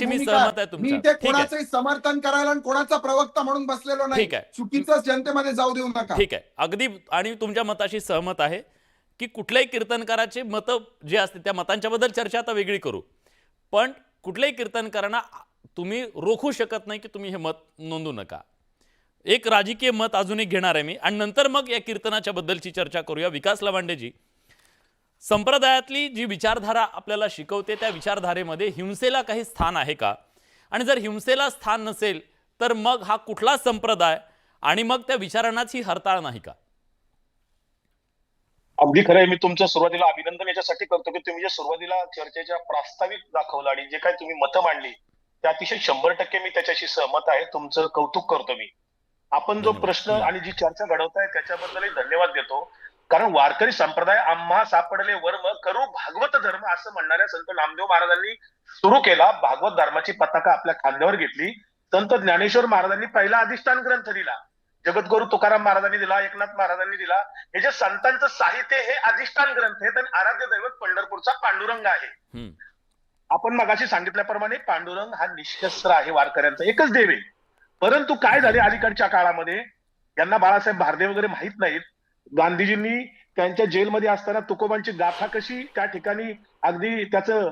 मी सहमत आहे मी तुमच्या. ते ठीक आहे, कोणाचंही समर्थन करायला आणि कोणाचा प्रवक्ता म्हणून बसलेलो नाही. ठीक आहे. चुकीचं जनतेमध्ये जाऊ देऊ नका. ठीक आहे, अगदी. आणि तुमच्या मताशी सहमत आहे की कुठल्याही कीर्तनकाराचे मत जे असते त्या मतांच्या बद्दल चर्चा आता वेगळी करू, पण कुठल्याही कीर्तनकारांना तुम्ही रोखू शकत नाही की तुम्ही हे मत नोंदू नका. एक राजकीय मत अजून एक घेणार आहे मी आणि नंतर मग या कीर्तनाच्या बद्दलची चर्चा करूया. विकास लवांडेजी, संप्रदायातली जी विचारधारा आपल्याला शिकवते त्या विचारधारेमध्ये हिंसेला काही स्थान आहे का? आणि जर हिंसेला स्थान नसेल तर मग हा कुठला संप्रदाय आणि मग त्या विचारांनाची हरताळ नाही का? अगदी खरं आहे. मी तुमचं सुरुवातीला अभिनंदन याच्यासाठी करतो की तुम्ही जे सुरुवातीला चर्चेच्या प्रास्ताविक दाखवलं आणि जे काही तुम्ही मतं मांडली ते अतिशय 100% मी त्याच्याशी सहमत आहे. तुमचं कौतुक करतो मी. आपण जो प्रश्न आणि जी चर्चा घडवताय त्याच्याबद्दलही धन्यवाद देतो. कारण वारकरी संप्रदाय आम्हा सापडले वर्म करू भागवत धर्म असं म्हणणाऱ्या संत नामदेव महाराजांनी सुरू केला. भागवत धर्माची पताका आपल्या खांद्यावर घेतली. संत ज्ञानेश्वर महाराजांनी पहिला अधिष्ठान ग्रंथ दिला. जगद्गुरु तुकाराम महाराजांनी दिला, एकनाथ महाराजांनी दिला. हे जे संतांचं साहित्य हे अधिष्ठान ग्रंथ आहे. आणि आराध्य दैवत पंढरपूरचा पांडुरंग आहे. आपण मगाशी सांगितल्याप्रमाणे पांडुरंग हा निशस्त्र आहे, वारकऱ्यांचा एकच देव आहे. परंतु काय झाले अलीकडच्या काळामध्ये, यांना बाळासाहेब भारदे वगैरे माहित नाहीत, गांधीजींनी त्यांच्या जेलमध्ये असताना तुकोबांची गाथा कशी त्या ठिकाणी अगदी त्याचं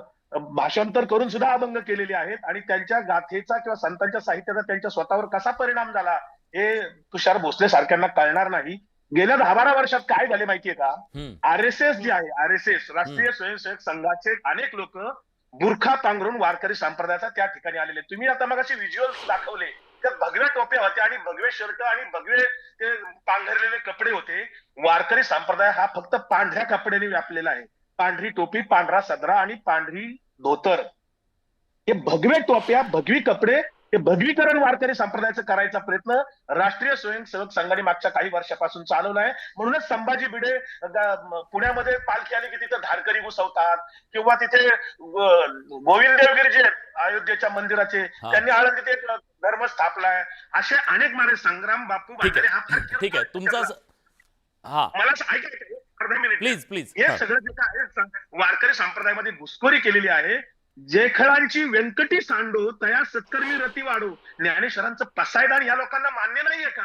भाषांतर करून सुद्धा अभंग केलेले आहेत. आणि त्यांच्या गाथेचा किंवा संतांच्या साहित्याचा त्यांच्या स्वतःवर कसा परिणाम झाला हे तुषार भोसले सारख्यांना कळणार नाही. गेल्या 10-12 वर्षात काय झाले माहितीये का? RSS जे आहे, RSS राष्ट्रीय स्वयंसेवक संघाचे अनेक लोक बुरखा पांघरून वारकरी संप्रदायाचा त्या ठिकाणी आलेले. तुम्ही आता मग असे व्हिज्युअल्स दाखवले तर भगव्या टोप्या होत्या आणि भगवे शर्ट आणि भगवे ते पांघरलेले कपडे होते. वारकरी संप्रदाय हा फक्त पांढऱ्या कपड्याने व्यापलेला आहे. पांढरी टोपी, पांढरा सदरा आणि पांढरी धोतर. हे भगवे टोप्या, भगवी कपडे, हे भगवीकरण वारकरी संप्रदायाचं करायचा प्रयत्न राष्ट्रीय स्वयंसेवक संघाने मागच्या काही वर्षापासून चालवलाय. म्हणूनच संभाजी भिडे पुण्यामध्ये पालखी आली की तिथे धारकरी घुसवतात, किंवा तिथे गोविंद देवगिरी जे अयोध्येच्या मंदिराचे त्यांनी आळंदीत एक धर्म स्थापलाय. असे अनेक मारे संग्राम बापू भांडारे हा ठीक आहे तुमचा. हा, मला ऐकायचं अर्धा मिनिट प्लीज. हे सगळं जे काय वारकरी संप्रदायामध्ये घुसखोरी केलेली आहे. जेखळांची व्यंकटी सांडो तया सत्कर्मी रती वाढो. ज्ञानेश्वरांचं पसायदान या लोकांना मान्य नाहीये का?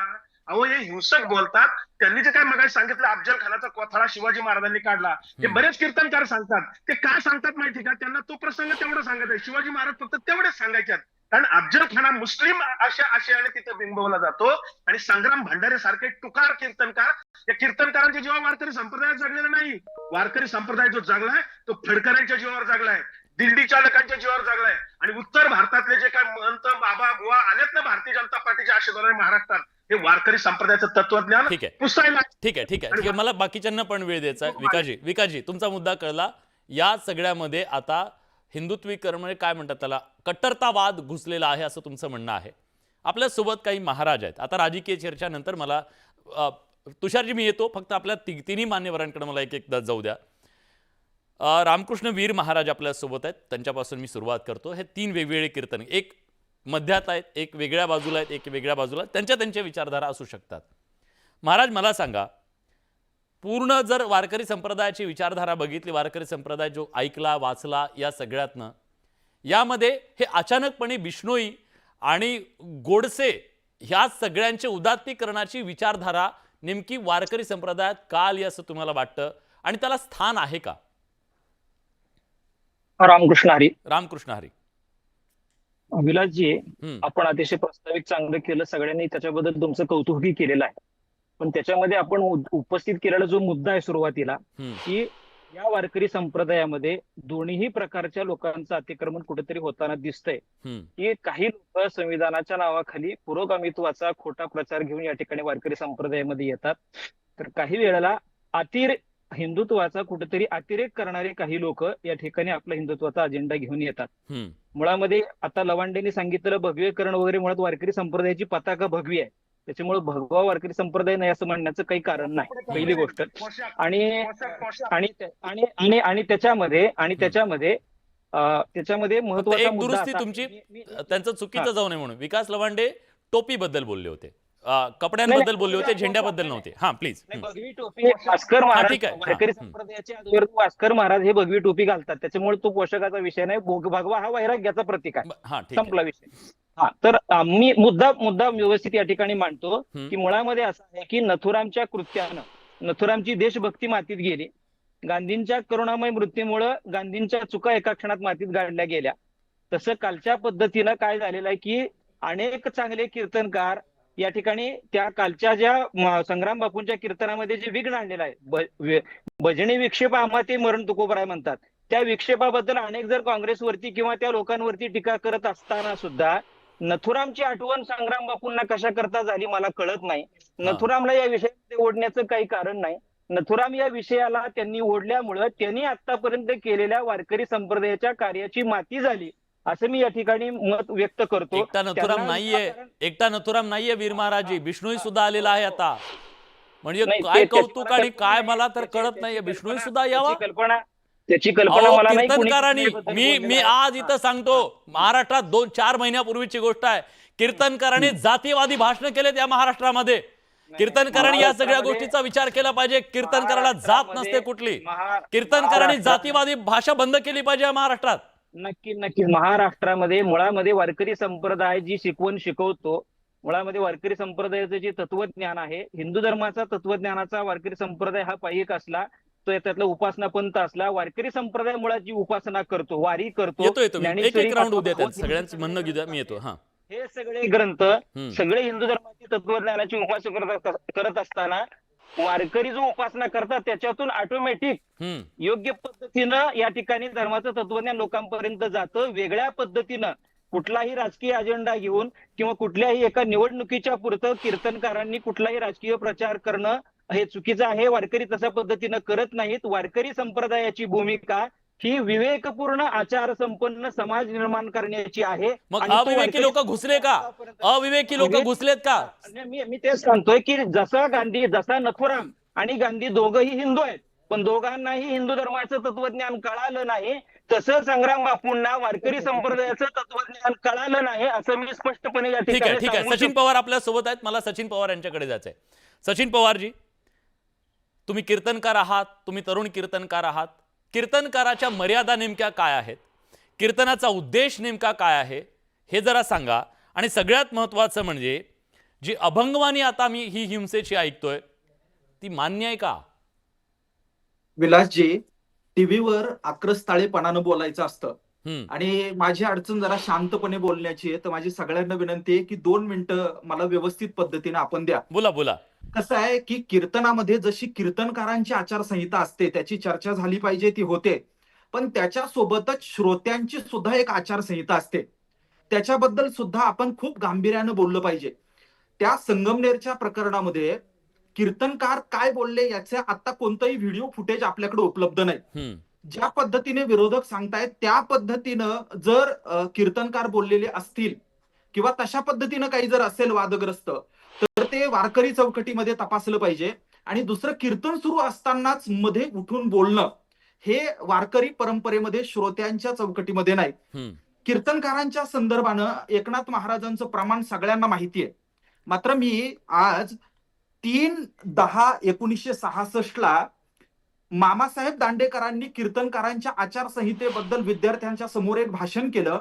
अहो हे हिंसक बोलतात. त्यांनी जे काय मगाशी सांगितलं अफजल खानाचा कोथळा शिवाजी महाराजांनी काढला, हे बरेच कीर्तनकार सांगतात. ते काय सांगतात माहिती का? त्यांना तो प्रसंग तेवढा सांगायचा आहे. शिवाजी महाराज फक्त तेवढेच सांगायच्यात. कारण अफजल खान मुस्लिम अशा आशयाने तिथे बिंबवला जातो. आणि संग्राम भंडारे सारखे टुकार कीर्तनकार, या कीर्तनकारांच्या जीवावर वारकरी संप्रदाय जगलेला नाही. वारकरी संप्रदाय जो जगलाय तो फडकऱ्यांच्या जीवावर जगलाय, दिंडी चालकांच्या जीवावर जगलाय. आणि उत्तर भारतातले जे काय महंत बाबा बुवा आलेत ना भारतीय जनता पार्टीच्या आशीर्वादाने महाराष्ट्रात, हे वारकरी संप्रदायाचं तत्वज्ञान पुसायला. ठीक आहे. मला बाकीच्यांना पण वेळ द्यायचा आहे. विकासजी तुमचा मुद्दा कळला. या सगळ्यामध्ये आता हिंदुत्वीकरण म्हणजे काय म्हणतात त्याला, कट्टरतावाद घुसलेला आहे असं तुमचं म्हणणं आहे. आपल्यासोबत काही महाराज आहेत. आता राजकीय चर्चेनंतर मला तुषारजी मी येतो, फक्त आपल्या तिन्ही मान्यवरांकडे मला एकदा जाऊ द्या. रामकृष्ण वीर महाराज आपल्यासोबत आहेत, त्यांच्यापासून मी सुरुवात करतो. हे 3 वेगवेगळे कीर्तन, एक मध्यात आहेत, एक वेगळ्या बाजूला आहेत, एक वेगळ्या बाजूला. त्यांच्या विचारधारा असू शकतात. महाराज मला सांगा, पूर्ण जर वारकरी संप्रदायाची विचारधारा बघितली, वारकरी संप्रदाय जो ऐकला वाचला या सगळ्यातनं, यामध्ये हे अचानकपणे बिश्नोई आणि गोडसे ह्या सगळ्यांचे उदात्तीकरणाची विचारधारा नेमकी वारकरी संप्रदायात का आली असं तुम्हाला वाटतं, आणि त्याला स्थान आहे का? रामकृष्ण हरी. रामकृष्ण हरी. विलासजी, आपण अतिशय प्रास्ताविक चांगलं केलं. सगळ्यांनी त्याच्याबद्दल तुमचं कौतुकही केलेलं आहे. पण त्याच्यामध्ये आपण उपस्थित केलेला जो मुद्दा आहे सुरुवातीला, की या वारकरी संप्रदायामध्ये दोन्ही प्रकारच्या लोकांचं अतिक्रमण कुठेतरी होताना दिसतंय. की काही लोक संविधानाच्या नावाखाली पुरोगामित्वाचा खोटा प्रचार घेऊन या ठिकाणी वारकरी संप्रदायामध्ये येतात. तर काही वेळेला हिंदुत्वाचा कुठेतरी अतिरेक करणारे काही लोक या ठिकाणी आपला हिंदुत्वाचा अजेंडा घेऊन येतात. मुळामध्ये आता लवांडेंनी सांगितलं भगवेकरण वगैरे, मुळात वारकरी संप्रदायाची पताका भगवी आहे. त्याच्यामुळे भगवा वारकरी संप्रदाय नाही असं म्हणण्याचं काही कारण नाही, पहिली गोष्ट. आणि त्याच्यामध्ये महत्वाचा एक दुरुस्ती तुमची, त्यांचं चुकीचं जाऊ नये म्हणून विकास लवांडे टोपी बद्दल बोलले होते. कपड्यांबद्दल बोलले होते, झेंड्याबद्दल नव्हते. हा प्लीज. भगवी टोपी हे भास्कर महाराज, ठीक आहे. वारकरी संप्रदायाच्या आधार भास्कर महाराज हे भगवी टोपी घालतात, त्याच्यामुळे तो पोषकाचा विषय नाही. भगवा हा वैराग्याचा प्रतीक आहे. हा ठीक आहे. संपला विषय. हा, तर मी मुद्दा व्यवस्थित या ठिकाणी मांडतो की मुळामध्ये असं आहे की नथुरामच्या कृत्यानं नथुरामची देशभक्ती मातीत गेली. गांधींच्या करुणामय मृत्यूमुळे गांधींच्या चुका एका क्षणात मातीत गाडल्या गेल्या. तसं कालच्या पद्धतीनं काय झालेलं आहे की अनेक चांगले कीर्तनकार या ठिकाणी त्या कालच्या ज्या संग्राम बापूंच्या कीर्तनामध्ये जे विघ्न आणलेलं आहे, भजनी विक्षेप आम्हा ते मरण तुकोबराय म्हणतात, त्या विक्षेपाबद्दल अनेक जर काँग्रेसवरती किंवा त्या लोकांवरती टीका करत असताना सुद्धा नथुरामची आठवण संग्राम बापूंना कशा करता झाली मला कळत नाही. नथुरामला या विषयामध्ये ओढण्याचं काही कारण नाही. नथुराम या विषयाला त्यांनी ओढल्यामुळं त्यांनी आतापर्यंत केलेल्या वारकरी संप्रदायाच्या कार्याची माती झाली, असं मी या ठिकाणी मत व्यक्त करतो. एकटा नथुराम नाहीये वीर महाराजी, विष्णू सुद्धा आलेला आहे आता. म्हणजे काय कौतुक आणि काय मला तर कळत नाहीये. विष्णू सुद्धा यावा, त्याची कल्पना मला नाही. कीर्तनकारांनी मी आज इथं सांगतो, महाराष्ट्रात 2-4 महिन्यापूर्वीची गोष्ट आहे, कीर्तनकारांनी जातीवादी भाषण केलेत या महाराष्ट्रामध्ये. कीर्तनकारांनी या सगळ्या गोष्टीचा विचार केला पाहिजे. कीर्तनकाराला जात नसते कुठली. कीर्तनकारांनी जातीवादी भाषा बंद केली पाहिजे या महाराष्ट्रात. नक्की महाराष्ट्रामध्ये मुळामध्ये वारकरी संप्रदाय जी शिकवण शिकवतो, मुळामध्ये वारकरी संप्रदायाचं जे तत्वज्ञान आहे, हिंदू धर्माचा तत्वज्ञानाचा वारकरी संप्रदाय हा पायिक असला, तो त्यातला उपासना पंथ असला, वारकरी संप्रदाय मुळात जी उपासना करतो, वारी करतो. एक राऊंड उद्या सगळ्यांचं म्हणणं घेऊया, मी येतो. हा, हे सगळे ग्रंथ सगळे हिंदू धर्माची तत्वज्ञानाची उपासना करत असताना वारकरी जो उपासना करतात त्याच्यातून ऑटोमॅटिक योग्य पद्धतीनं या ठिकाणी धर्माचं तत्वज्ञान लोकांपर्यंत जातं. वेगळ्या पद्धतीनं कुठलाही राजकीय अजेंडा घेऊन किंवा कुठल्याही एका निवडणुकीच्या पुरतं कीर्तनकारांनी कुठलाही राजकीय प्रचार करणं हे चुकीचं आहे. वारकरी तशा पद्धतीनं करत नाहीत. वारकरी संप्रदायाची भूमिका ही विवेकपूर्ण आचार संपन्न समाज निर्माण करण्याची आहे. मग अविवेकी लोक घुसले का? अविवेकी लोक घुसलेत का? मी तेच सांगतोय की जसा नथुराम आणि गांधी दोघंही हिंदू आहेत, पण दोघांनाही हिंदू धर्माचं तत्वज्ञान कळालं नाही, तसं संग्राम बापूंना वारकरी संप्रदायाचं तत्वज्ञान कळालं नाही, असं मी स्पष्टपणे या ठिकाणी. ठीक आहे. सचिन पवार आपल्या सोबत आहेत, मला सचिन पवार यांच्याकडे जायचंय. सचिन पवारजी, तुम्ही कीर्तनकार आहात, तुम्ही तरुण कीर्तनकार आहात. कीर्तनकाराच्या मर्यादा नेमक्या काय आहेत? कीर्तनाचा उद्देश नेमका काय आहे हे जरा सांगा. आणि सगळ्यात महत्वाचं म्हणजे जी अभंगवाणी आता मी ही हिंसेची ऐकतोय ती मान्य आहे का? विलासजी, टीव्हीवर आक्रस्ताळेपणानं बोलायचं असतं आणि माझी अडचण जरा शांतपणे बोलण्याची आहे. तर माझी सगळ्यांना विनंती आहे की 2 मिनिटं मला व्यवस्थित पद्धतीने आपण द्या. बोला. कसं आहे की कीर्तनामध्ये जशी कीर्तनकारांची आचारसंहिता असते त्याची चर्चा झाली पाहिजे, ती होते, पण त्याच्यासोबतच श्रोत्यांची सुद्धा एक आचारसंहिता असते, त्याच्याबद्दल सुद्धा आपण खूप गांभीर्यानं बोललं पाहिजे. त्या संगमनेरच्या प्रकरणामध्ये कीर्तनकार काय बोलले याचे आता कोणतंही व्हिडिओ फुटेज आपल्याकडे उपलब्ध नाही. ज्या पद्धतीने विरोधक सांगतायत त्या पद्धतीनं जर कीर्तनकार बोललेले असतील किंवा तशा पद्धतीनं काही जर असेल वादग्रस्त, तर ते वारकरी चौकटीमध्ये तपासलं पाहिजे. आणि दुसरं, कीर्तन सुरू असतानाच मध्ये उठून बोलणं हे वारकरी परंपरेमध्ये श्रोत्यांच्या चौकटीमध्ये नाही. कीर्तनकारांच्या संदर्भानं एकनाथ महाराजांचं प्रमाण सगळ्यांना माहिती आहे. मात्र मी आज 3/10/1966 मामासाहेब दांडेकरांनी कीर्तनकारांच्या आचारसंहितेबद्दल विद्यार्थ्यांच्या समोर एक भाषण केलं